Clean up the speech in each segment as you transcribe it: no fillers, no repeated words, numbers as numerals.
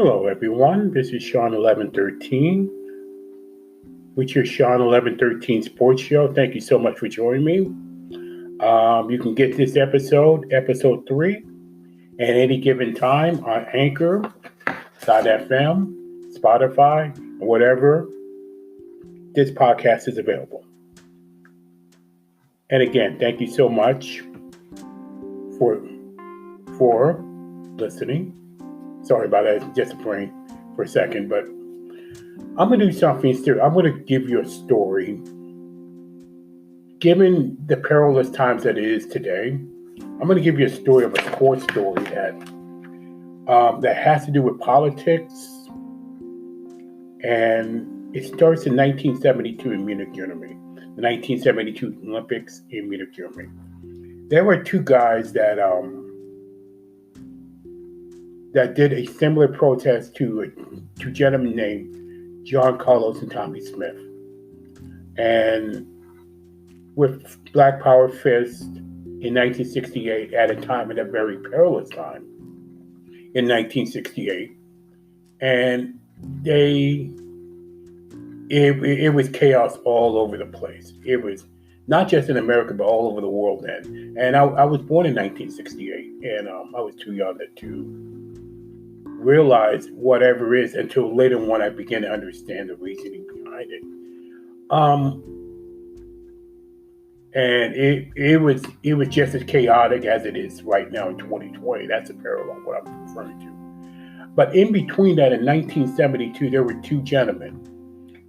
Hello, everyone. This is Shawn1113 with your Shawn1113 Sports Show. Thank you so much for joining me. You can get this episode 3, at any given time on Anchor, .fm, Spotify, and whatever this podcast is available. And again, thank you so much for listening. Sorry about that, just a brain for a second, but I'm going to do something still. I'm going to give you a story. Given the perilous times that it is today, I'm going to give you a story of a sports story that has to do with politics, and it starts in 1972 in Munich, Germany, the 1972 Olympics in Munich, Germany. There were two guys that did a similar protest to two gentlemen named John Carlos and Tommie Smith. And with Black Power Fist in 1968, at a very perilous time in 1968, and it was chaos all over the place. It was not just in America, but all over the world then. And I was born in 1968, and I was too young to realize whatever is until later when I began to understand the reasoning behind it. And it was just as chaotic as it is right now in 2020. That's a parallel what I'm referring to. But in between that, in 1972, there were two gentlemen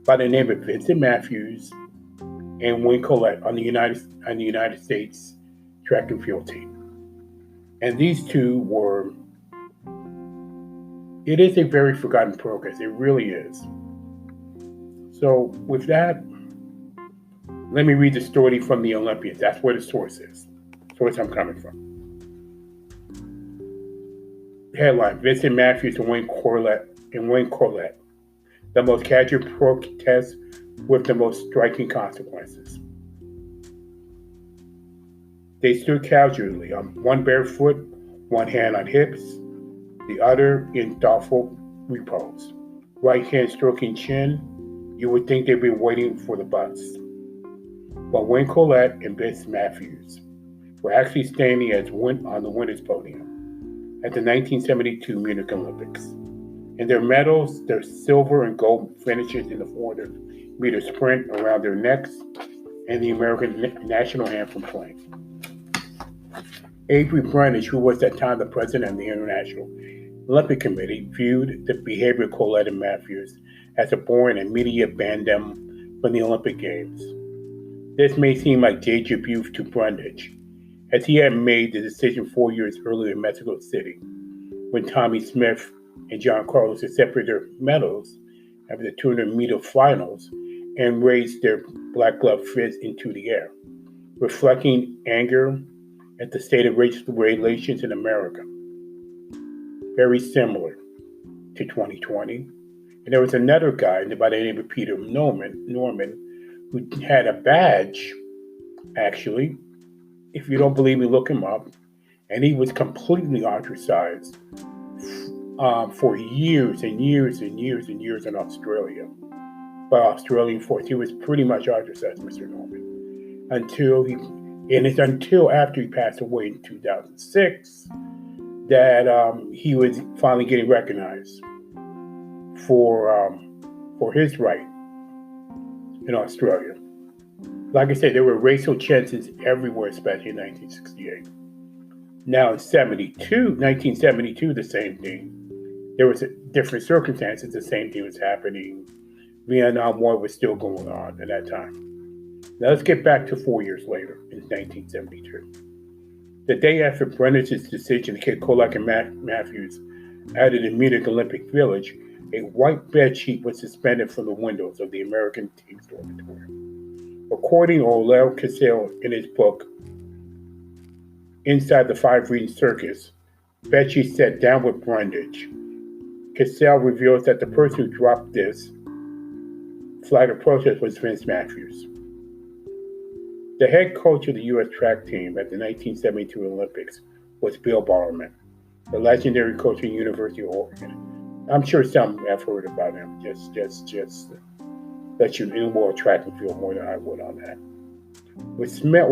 by the name of Vincent Matthews and Wayne Collet on the United States track and field team. And these two were. It is a very forgotten program. It really is. So with that, let me read the story from the Olympians. That's where the source is. Source I'm coming from. Headline: Vincent Matthews and Wayne Collet. The most casual protest with the most striking consequences. They stood casually, one barefoot, one hand on hips, the other in thoughtful repose. Right hand stroking chin. You would think they'd been waiting for the bus. But Wayne Collet and Vincent Matthews were actually standing on the winner's podium at the 1972 Munich Olympics. And their medals, their silver and gold finishes in the 400-meter sprint around their necks, and the American national anthem playing. Avery Brundage, who was at that time the president of the International Olympic Committee, viewed the behavior of Collet and Matthews as abhorrent and immediately banned them from the Olympic Games. This may seem like deja vu to Brundage, as he had made the decision 4 years earlier in Mexico City, when Tommie Smith and John Carlos had separated their medals after the 200-meter finals and raised their black glove fists into the air, reflecting anger at the state of racial relations in America. Very similar to 2020. And there was another guy by the name of Peter Norman, who had a badge, actually. If you don't believe me, look him up. And he was completely ostracized for years and years and years and years in Australia by Australian force. He was pretty much ostracized, Mr. Norman, until after he passed away in 2006 that he was finally getting recognized for his right in Australia. Like I said, there were racial tensions everywhere, especially in 1968. Now in 1972, the same thing. There was different circumstances. The same thing was happening. Vietnam War was still going on at that time. Now let's get back to 4 years later, in 1972. The day after Brundage's decision to kick Collet and Matthews out of the Munich Olympic Village, a white bedsheet was suspended from the windows of the American team's dormitory. According to Orlel Cassell in his book, Inside the Five-Ring Circus, bedsheet said down with Brundage. Cassell reveals that the person who dropped this flag of protest was Vince Matthews. The head coach of the U.S. track team at the 1972 Olympics was Bill Bowerman, the legendary coach at the University of Oregon, I'm sure some have heard about him. Just let you in world track and field more than I would on that. With Smith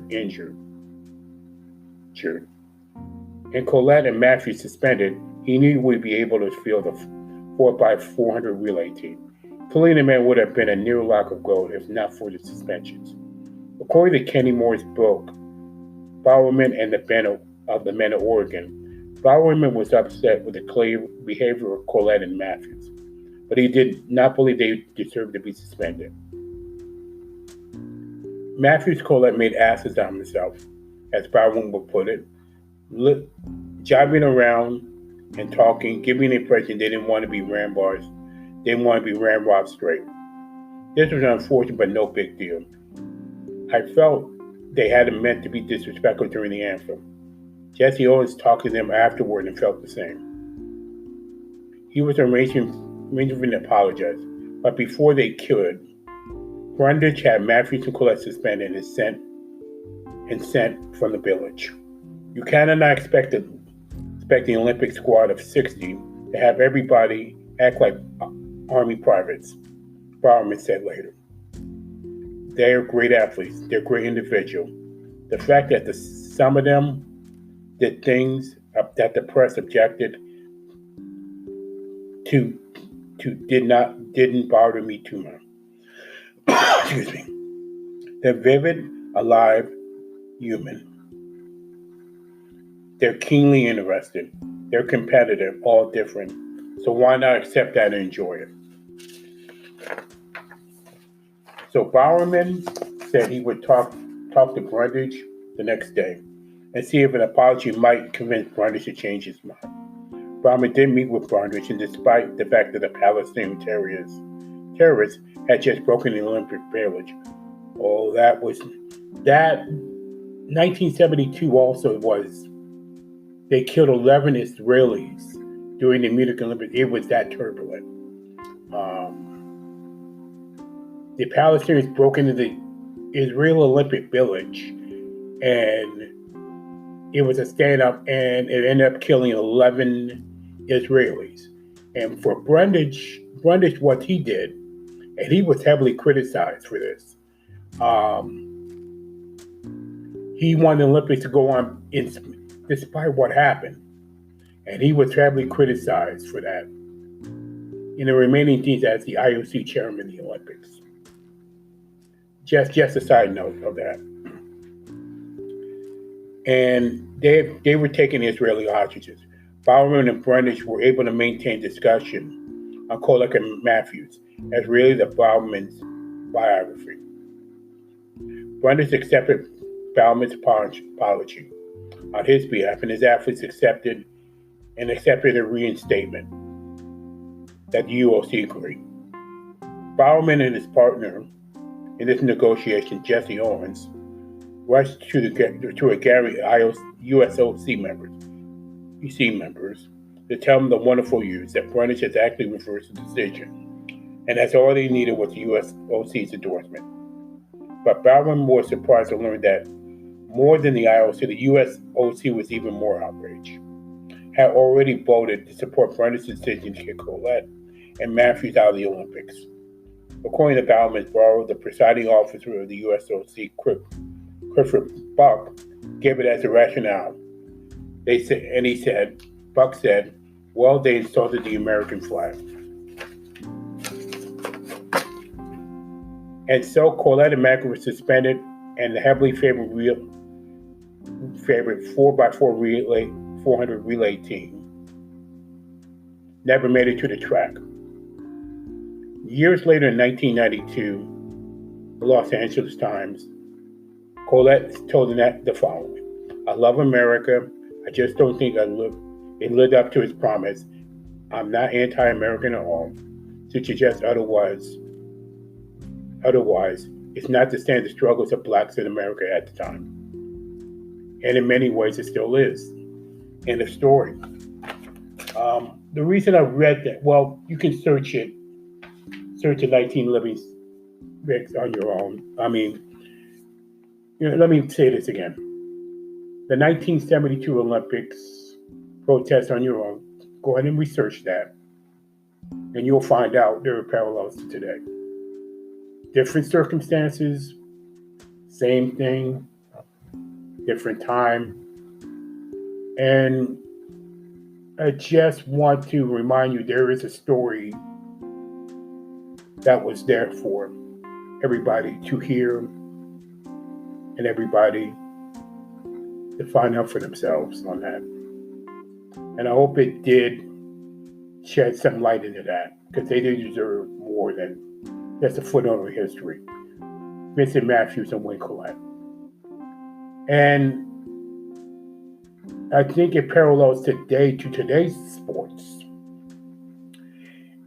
injured, and Collet and Matthews suspended, he knew he would be able to field the 4x400 relay team. Filling the man would have been a near lock of gold if not for the suspensions. According to Kenny Moore's book, Bowerman and the Men of Oregon, Bowerman was upset with the behavior of Collet and Matthews, but he did not believe they deserved to be suspended. Matthews Collet made asses out of himself, as Bowerman would put it, jiving around and talking, giving the impression they didn't want to be ramrods, they didn't want to be ramrods straight. This was unfortunate, but no big deal. I felt they hadn't meant to be disrespectful during the anthem. Jesse Owens talked to them afterward and felt the same. He was arranging to apologize, but before they could, Brundage had Matthews and Collet suspended and sent from the village. You cannot expect the Olympic squad of 60 to have everybody act like Army privates, Bowerman said later. They are great athletes. They're great individuals. The fact that some of them did things that the press objected to didn't bother me too much. Excuse me. They're vivid, alive, human. They're keenly interested. They're competitive, all different. So why not accept that and enjoy it? So Bowerman said he would talk to Brundage the next day and see if an apology might convince Brundage to change his mind. Bowerman did meet with Brundage, and despite the fact that the Palestinian terrorists had just broken the Olympic village, that 1972 also was. They killed 11 Israelis during the Munich Olympics. It was that turbulent. The Palestinians broke into the Israel Olympic Village, and it was a stand-up, and it ended up killing 11 Israelis. And for Brundage, what he did, and he was heavily criticized for this. He wanted the Olympics to go on despite what happened, and he was heavily criticized for that in the remaining teams as the IOC chairman of the Olympics. Just a side note of that. And they were taking Israeli hostages. Bowerman and Brundage were able to maintain discussion on Collet and Matthews as really the Bowerman's biography. Brundage accepted Bowerman's apology on his behalf, and his athletes accepted a reinstatement that the UOC agreed. Bowerman and his partner in this negotiation, Jesse Owens, rushed to a gallery of USOC members to tell them the wonderful news that Brundage has actually reversed the decision, and that's all they needed was the USOC's endorsement. But Bowerman was surprised to learn that more than the IOC, the USOC was even more outraged. Had already voted to support Brundage's decision to get Collet and Matthews out of the Olympics. According to Bowerman's borrow, the presiding officer of the USOC, Clifford Buck, gave it as a rationale. Buck said, well, they insulted the American flag. And so Collet and Matthews were suspended, and the heavily favored 4x400 relay team never made it to the track. Years later, in 1992, the Los Angeles Times, Collet told the following: I love America. I just don't think it lived up to its promise. I'm not anti-American at all. To suggest otherwise, it's not to stand the struggles of blacks in America at the time. And in many ways, it still is. End of story. The reason I read that, well, you can search the 1911 on your own. I mean, let me say this again. The 1972 Olympics, protest on your own. Go ahead and research that, and you'll find out there are parallels to today. Different circumstances, same thing, different time. And I just want to remind you there is a story that was there for everybody to hear and everybody to find out for themselves on that. And I hope it did shed some light into that, because they did deserve more than just a footnote of history. Vincent Matthews and Wayne Collet. And I think it parallels today to today's sports.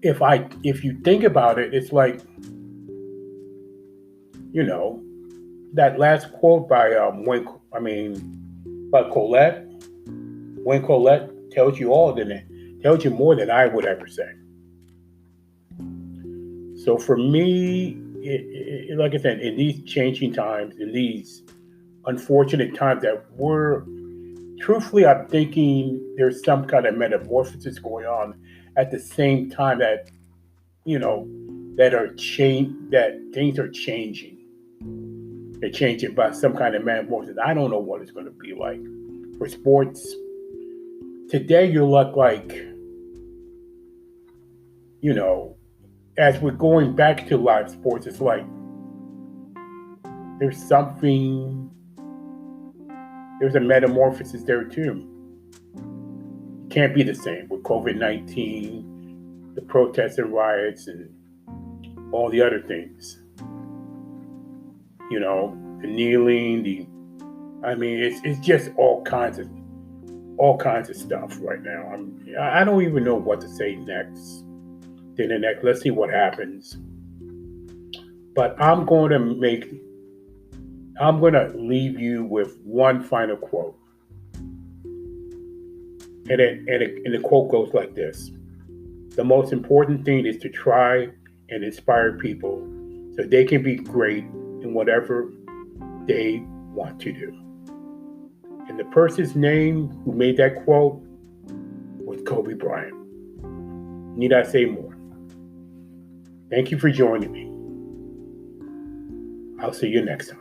If you think about it, it's like, that last quote by by Collet. Wayne Collet tells you all, didn't it? Tells you more than I would ever say. So for me, like I said, in these changing times, in these unfortunate times that we're, truthfully, I'm thinking there's some kind of metamorphosis going on at the same time that, that things are changing. They're changing by some kind of metamorphosis. I don't know what it's going to be like for sports. Today, you look like, as we're going back to live sports, it's like there's a metamorphosis there too. It can't be the same with COVID-19, the protests and riots, and all the other things. The kneeling, it's just all kinds of stuff right now. I don't even know what to say next. Let's see what happens. But I'm going to leave you with one final quote. And the quote goes like this: the most important thing is to try and inspire people so they can be great in whatever they want to do. And the person's name who made that quote was Kobe Bryant. Need I say more? Thank you for joining me. I'll see you next time.